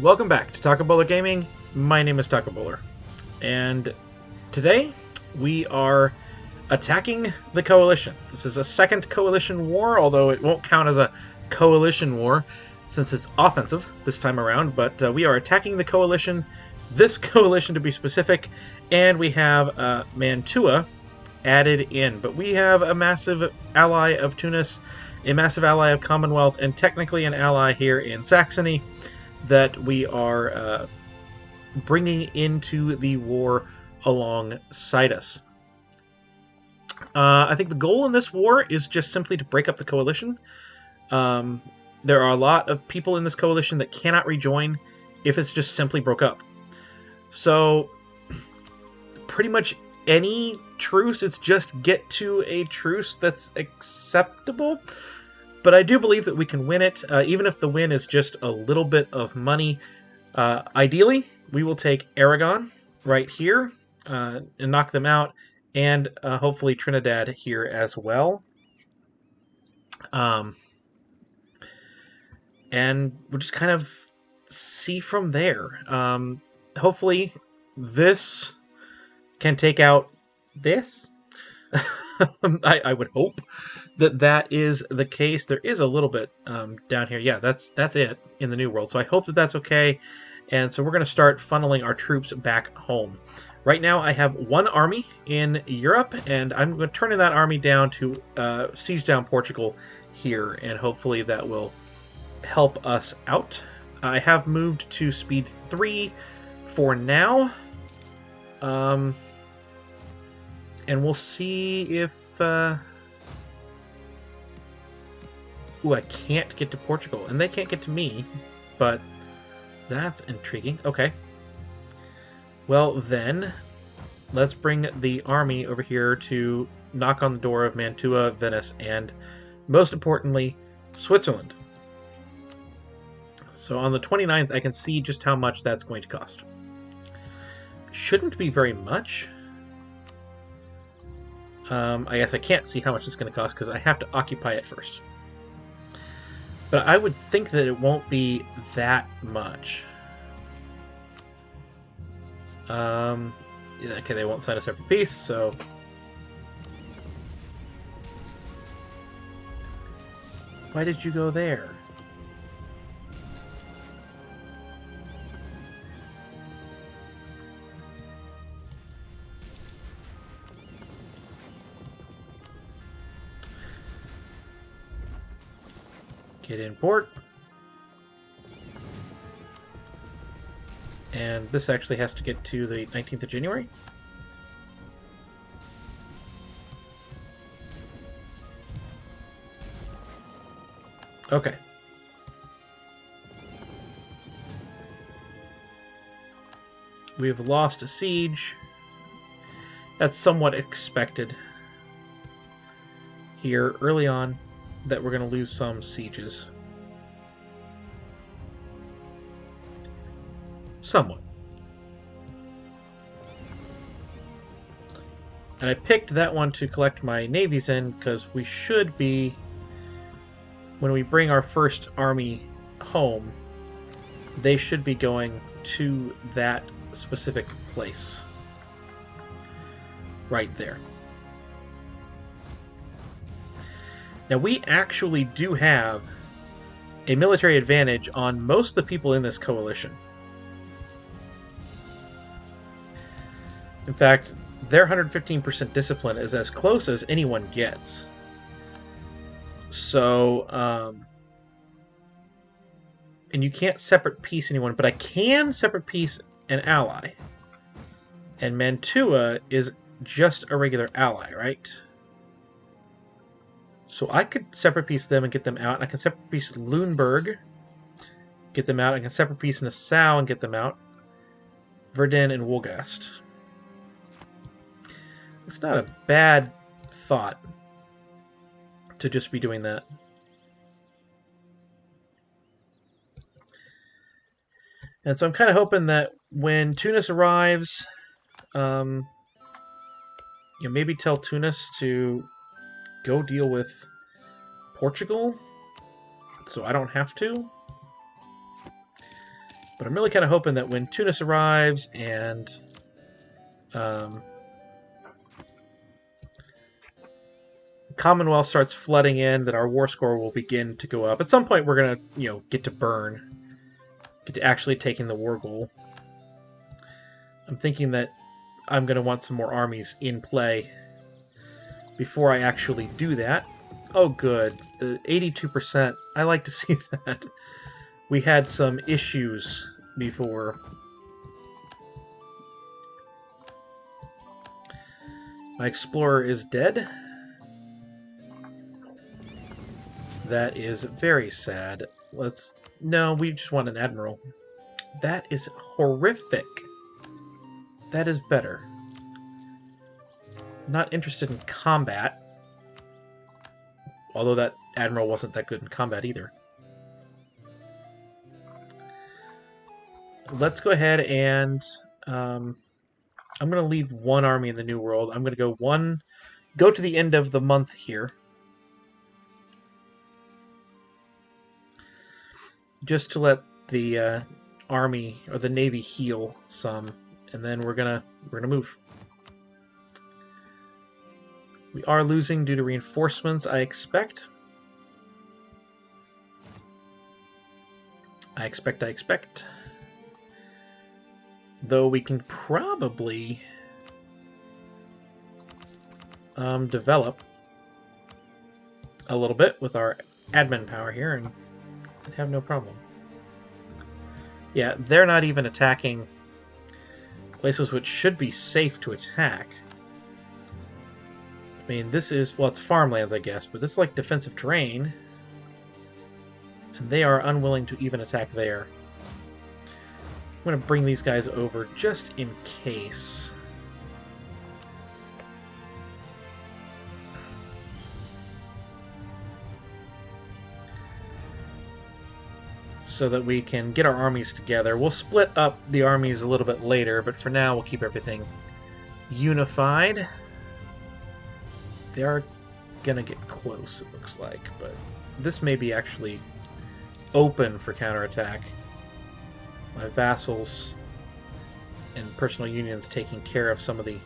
Welcome back to Taco Bowler Gaming. My name is Taco Bowler, and today we are attacking the Coalition. This is a second Coalition war, although it won't count as a Coalition war since it's offensive this time around, but we are attacking the Coalition, this Coalition to be specific, and we have Mantua added in, but we have a massive ally of Tunis, a massive ally of Commonwealth, and technically an ally here in Saxony that we are bringing into the war alongside us. I think the goal in this war is just simply to break up the coalition. There are a lot of people in this coalition that cannot rejoin if it's just simply broke up. So pretty much any truce, it's just get to a truce that's acceptable. But I do believe that we can win it, even if the win is just a little bit of money. Ideally, we will take Aragon right here and knock them out, and hopefully Trinidad here as well. And we'll just kind of see from there. Hopefully this can take out this. I would hope that is the case. There is a little bit down here. Yeah, that's it in the New World. So I hope that that's okay. And so we're going to start funneling our troops back home. Right now I have one army in Europe, and I'm going to turn that army down to siege down Portugal here, and hopefully that will help us out. I have moved to speed 3 for now. And we'll see if... Ooh, I can't get to Portugal, and they can't get to me, but that's intriguing. Okay. Well, then, let's bring the army over here to knock on the door of Mantua, Venice, and, most importantly, Switzerland. So on the 29th, I can see just how much that's going to cost. Shouldn't be very much. I guess I can't see how much it's going to cost because I have to occupy it first. But I would think that it won't be that much. Okay, they won't sign a separate peace, so... Why did you go there? Get in port. And this actually has to get to the 19th of January. Okay. We have lost a siege. That's somewhat expected here early on, that we're going to lose some sieges. Somewhat. And I picked that one to collect my navies in because we should be, when we bring our first army home, they should be going to that specific place. Right there. Now, we actually do have a military advantage on most of the people in this coalition. In fact, their 115% discipline is as close as anyone gets. So, and you can't separate peace anyone, but I can separate peace an ally. And Mantua is just a regular ally, right? So I could separate piece them and get them out. And I can separate piece Lüneburg, get them out. I can separate piece Nassau and get them out. Verdun and Wolgast. It's not a bad thought to just be doing that. And so I'm kind of hoping that when Tunis arrives, maybe tell Tunis to go deal with Portugal, so I don't have to. But I'm really kind of hoping that when Tunis arrives and Commonwealth starts flooding in, that our war score will begin to go up. At some point, we're gonna, get to burn, get to actually taking the war goal. I'm thinking that I'm gonna want some more armies in play before I actually do that. Oh, good. The 82%. I like to see that. We had some issues before. My explorer is dead. That is very sad. No, we just want an admiral. That is horrific. That is better. Not interested in combat. Although that admiral wasn't that good in combat either. Let's go ahead and I'm going to leave one army in the New World. I'm going to go to the end of the month here. Just to let the army or the navy heal some, and then we're gonna move. We are losing due to reinforcements, I expect. I expect. Though we can probably develop a little bit with our admin power here and have no problem. Yeah, they're not even attacking places which should be safe to attack. I mean, this is, well, it's farmlands, I guess, but this is like defensive terrain. And they are unwilling to even attack there. I'm going to bring these guys over just in case. So that we can get our armies together. We'll split up the armies a little bit later, but for now we'll keep everything unified. They are gonna get close, it looks like, but this may be actually open for counterattack. My vassals and personal unions taking care of some of the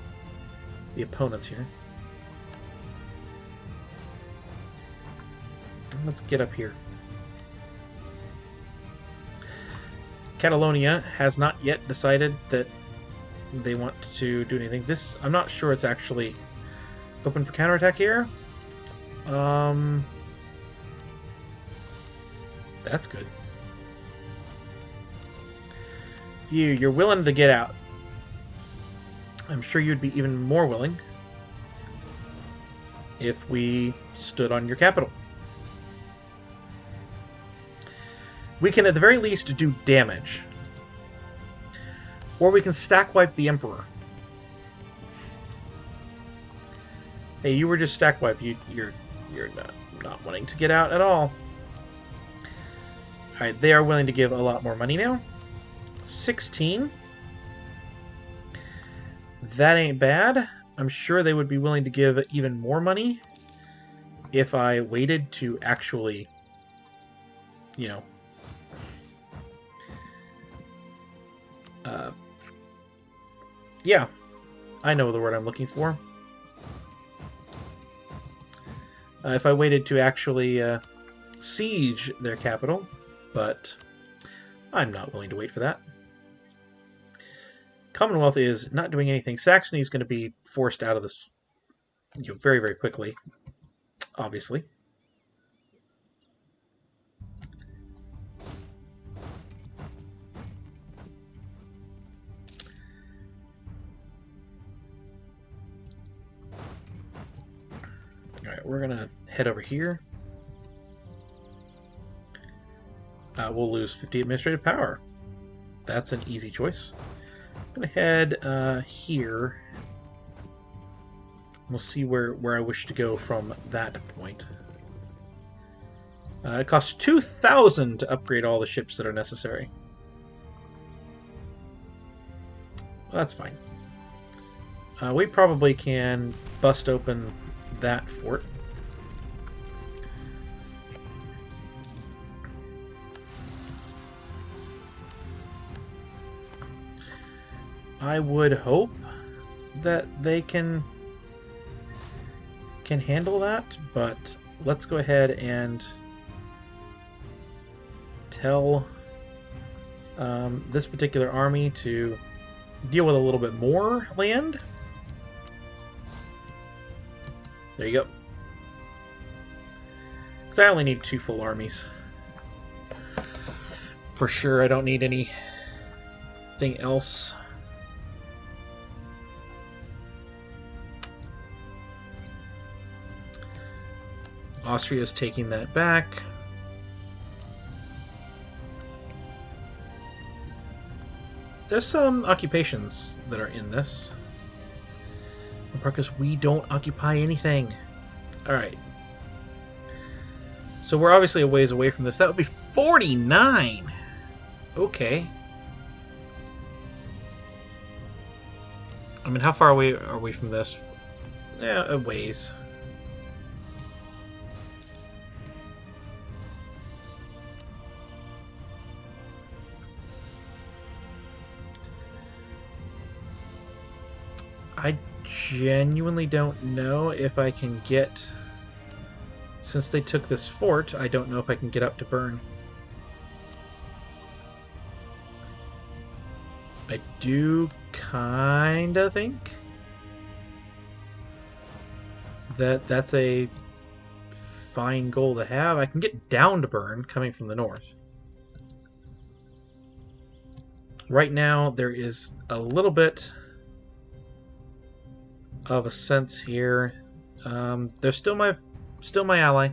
opponents here. Let's get up here. Catalonia has not yet decided that they want to do anything. This, I'm not sure it's actually open for counterattack here. That's good. You're willing to get out. I'm sure you'd be even more willing if we stood on your capital. We can at the very least do damage. Or we can stack wipe the Emperor. Hey, you were just stack wipe. You're not wanting to get out at all. Alright, they are willing to give a lot more money now. 16. That ain't bad. I'm sure they would be willing to give even more money if I waited to actually, yeah, I know the word I'm looking for. If I waited to actually siege their capital, but I'm not willing to wait for that. Commonwealth is not doing anything. Saxony is going to be forced out of this very, very quickly, obviously. Alright, we're going to head over here. We'll lose 50 administrative power. That's an easy choice. I'm going to head here. We'll see where I wish to go from that point. It costs 2,000 to upgrade all the ships that are necessary. Well, that's fine. We probably can bust open that fort. I would hope that they can handle that, but let's go ahead and tell this particular army to deal with a little bit more land. There you go. Because I only need 2 full armies. For sure, I don't need anything else. Austria's taking that back. There's some occupations that are in this. Because we don't occupy anything. Alright. So we're obviously a ways away from this. That would be 49! Okay. I mean, how far away are we from this? Yeah, a ways. I genuinely don't know if I can get... Since they took this fort, I don't know if I can get up to Bern. I do kinda think that that's a fine goal to have. I can get down to Bern coming from the north. Right now there is a little bit of a sense here. They're still my ally.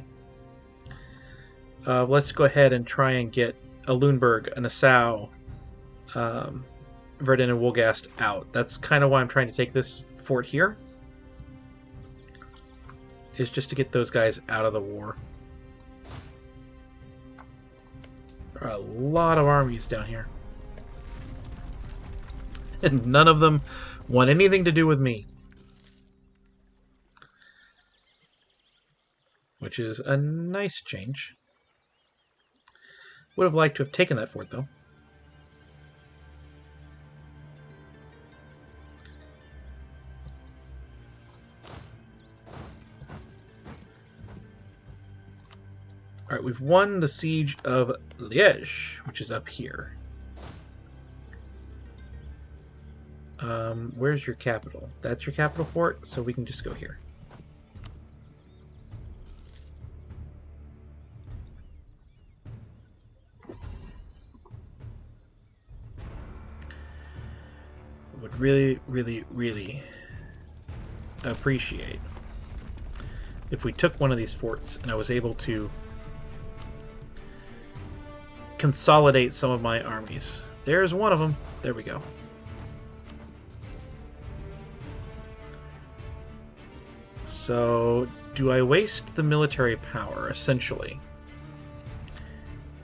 Let's go ahead and try and get a Lüneburg, a Nassau, Verdun and Wolgast out. That's kind of why I'm trying to take this fort here. Is just to get those guys out of the war. There are a lot of armies down here. And none of them want anything to do with me. Which is a nice change. Would have liked to have taken that fort, though. Alright, we've won the siege of Liège, which is up here. Where's your capital? That's your capital fort, so we can just go here. Would really, really, really appreciate if we took one of these forts and I was able to consolidate some of my armies. There's one of them. There we go. So, do I waste the military power, essentially?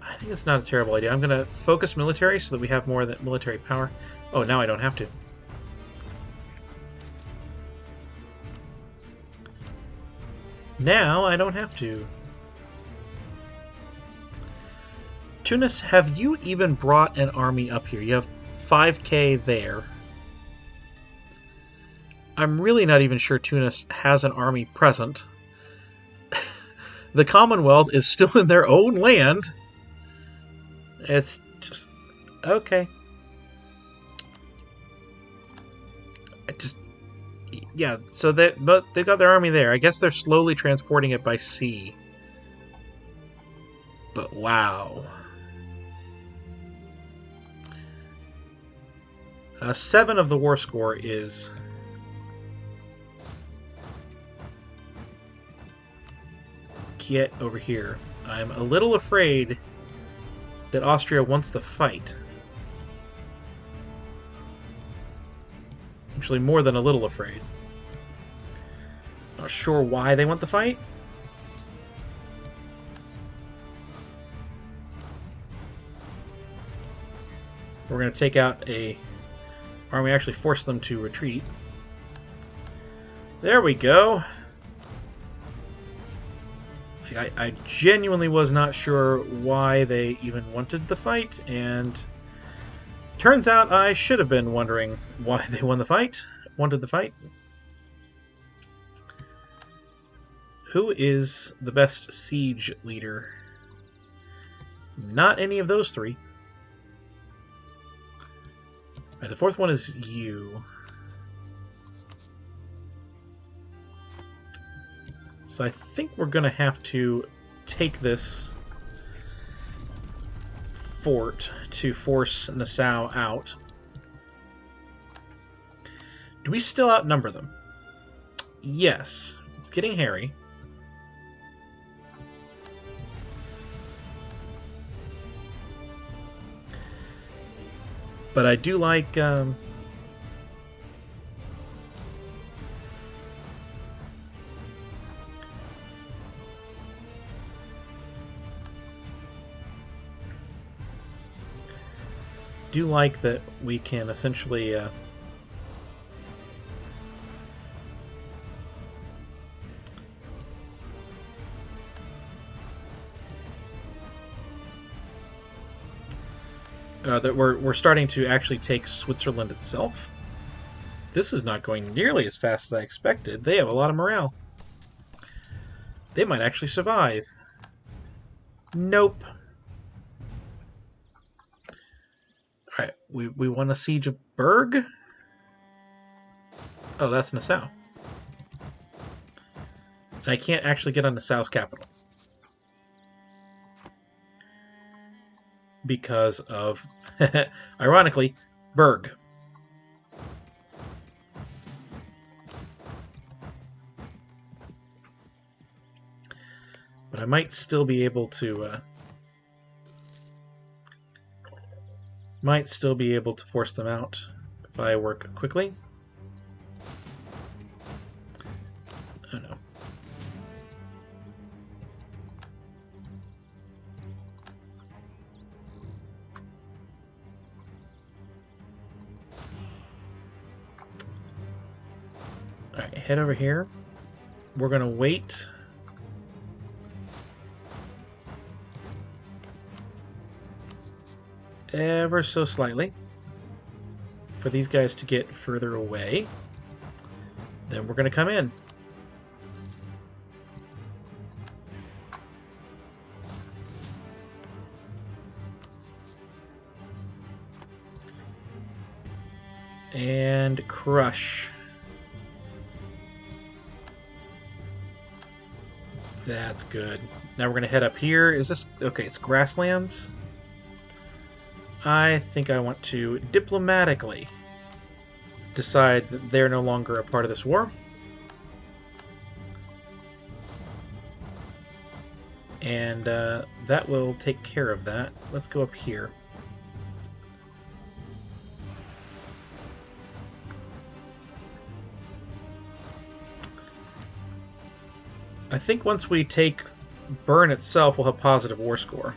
I think it's not a terrible idea. I'm going to focus military so that we have more of that military power. Oh, now I don't have to. Now I don't have to. Tunis, have you even brought an army up here? You have 5k there. I'm really not even sure Tunis has an army present. The Commonwealth is still in their own land. It's just... okay. Yeah, so they've got their army there. I guess they're slowly transporting it by sea. But wow. 7 of the war score is... get over here. I'm a little afraid that Austria wants the fight. Actually, more than a little afraid. Not sure why they want the fight. We're going to take out a army, actually force them to retreat. There we go. I genuinely was not sure why they even wanted the fight, and Turns out I should have been wondering why they wanted the fight. Who is the best siege leader? Not any of those three. All right, the fourth one is you. So I think we're going to have to take this fort to force Nassau out. Do we still outnumber them? Yes. It's getting hairy. But I do like... do like that we can essentially that we're starting to actually take Switzerland itself. This is not going nearly as fast as I expected. They have a lot of morale. They might actually survive. Nope. Alright, we won a siege of Berg. Oh, that's Nassau. And I can't actually get on Nassau's capital. Because of, ironically, Berg. But I might still be able to force them out if I work quickly. Oh no. Alright, head over here. We're gonna wait. Ever so slightly for these guys to get further away. Then we're going to come in. And crush. That's good. Now we're going to head up here. Is this... okay, it's grasslands. I think I want to diplomatically decide that they're no longer a part of this war. And that will take care of that. Let's go up here. I think once we take Bern itself, we'll have positive war score.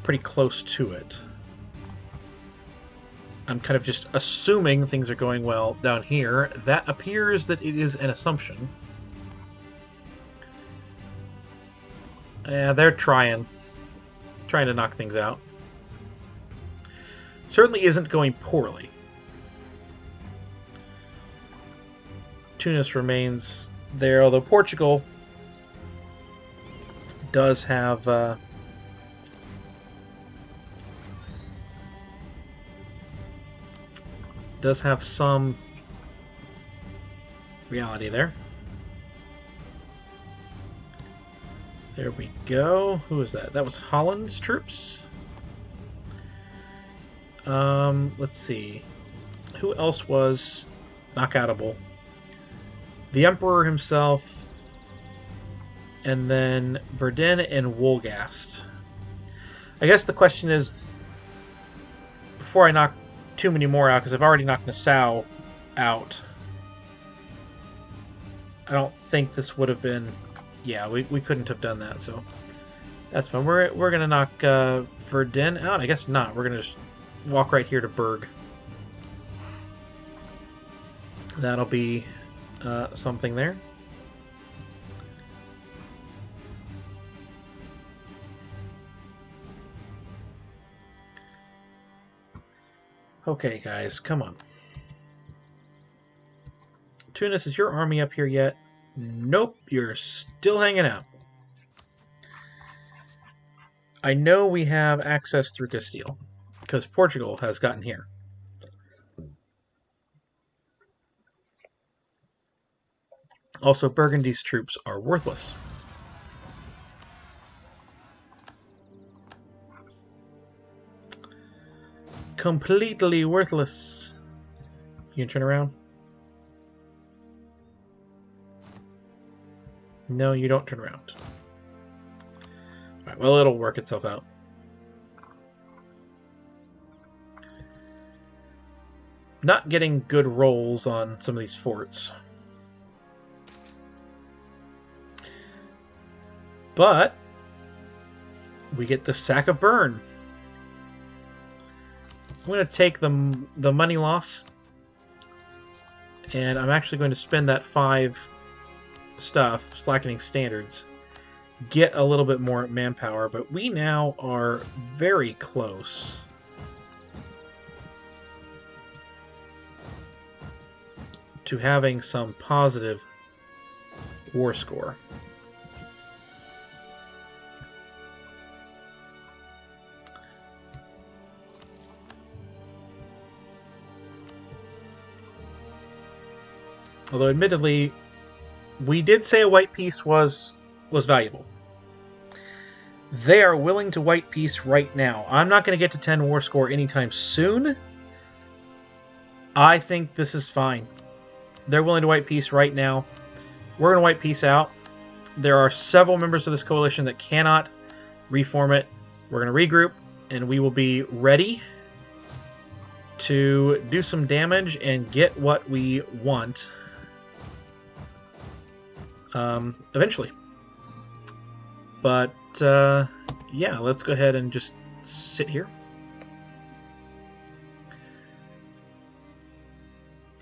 Pretty close to it. I'm kind of just assuming things are going well down here. That appears that it is an assumption. Yeah, they're trying to knock things out. Certainly isn't going poorly. Tunis remains there, although Portugal does have some reality there. There we go. Who was that? That was Holland's troops. Let's see. Who else was knockoutable? The Emperor himself, and then Verdun and Wolgast. I guess the question is, before I knock too many more out, because I've already knocked Nassau out, I don't think this would have been... yeah, we couldn't have done that, so that's fine. We're going to knock Verdun out? I guess not. We're going to just walk right here to Berg. That'll be something there. Okay, guys, come on. Tunis, is your army up here yet? Nope, you're still hanging out. I know we have access through Castile, because Portugal has gotten here. Also, Burgundy's troops are worthless. Completely worthless. You can turn around? No, you don't turn around. Alright, well, it'll work itself out. Not getting good rolls on some of these forts. But we get the Sack of Bern. I'm going to take the money loss, and I'm actually going to spend that 5 stuff, slackening standards, get a little bit more manpower, but we now are very close to having some positive war score. Although, admittedly, we did say a white peace was valuable. They are willing to white peace right now. I'm not going to get to 10 war score anytime soon. I think this is fine. They're willing to white peace right now. We're going to white peace out. There are several members of this coalition that cannot reform it. We're going to regroup, and we will be ready to do some damage and get what we want. Eventually. But, yeah, let's go ahead and just sit here.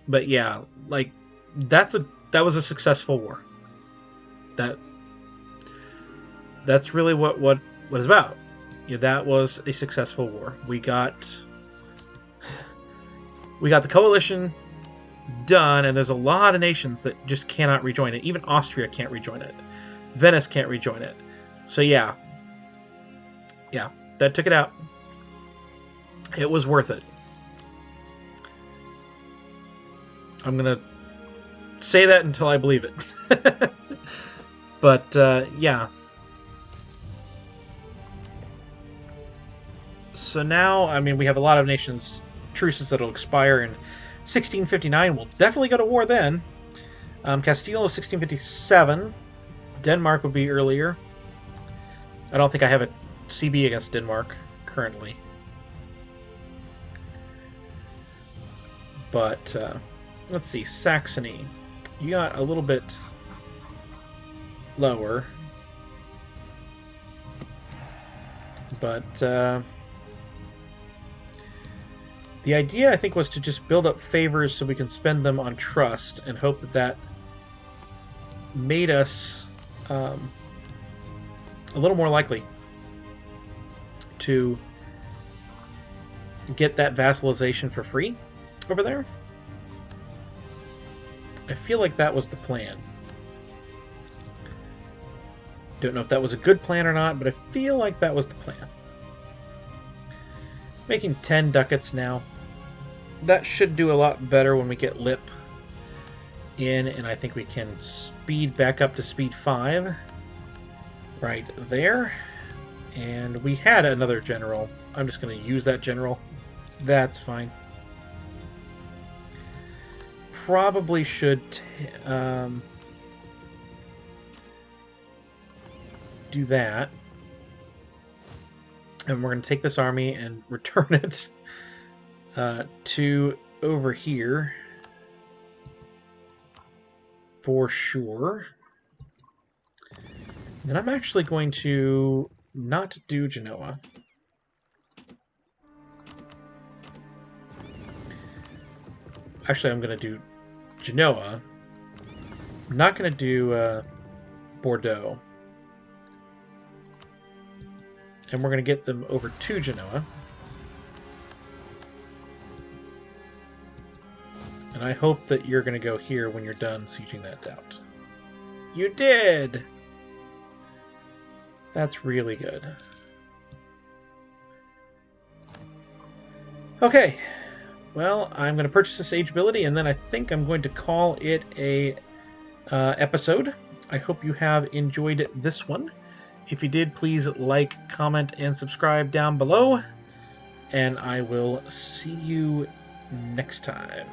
But yeah, like, that was a successful war. That's really what it's about. Yeah, that was a successful war. We got the coalition done, and there's a lot of nations that just cannot rejoin it. Even Austria can't rejoin it. Venice can't rejoin it. So yeah, that took it out. It was worth it. I'm gonna say that until I believe it. But yeah. So now, I mean, we have a lot of nations truces that'll expire in 1659. We'll definitely go to war then. Castile is 1657. Denmark would be earlier. I don't think I have a CB against Denmark currently. But let's see, Saxony. You got a little bit lower. But the idea, I think, was to just build up favors so we can spend them on trust and hope that made us a little more likely to get that vassalization for free over there. I feel like that was the plan. Don't know if that was a good plan or not, but I feel like that was the plan. Making 10 ducats now. That should do a lot better when we get Lippe in, and I think we can speed back up to speed 5 right there. And we had another general. I'm just going to use that general. That's fine. Probably should do that. And we're going to take this army and return it to over here for sure. Then I'm actually going to not do Genoa. Actually, I'm going to do Genoa. I'm not going to do Bordeaux. And we're going to get them over to Genoa. And I hope that you're going to go here when you're done sieging that doubt. You did! That's really good. Okay. Well, I'm going to purchase this age ability, and then I think I'm going to call it a episode. I hope you have enjoyed this one. If you did, please like, comment, and subscribe down below. And I will see you next time.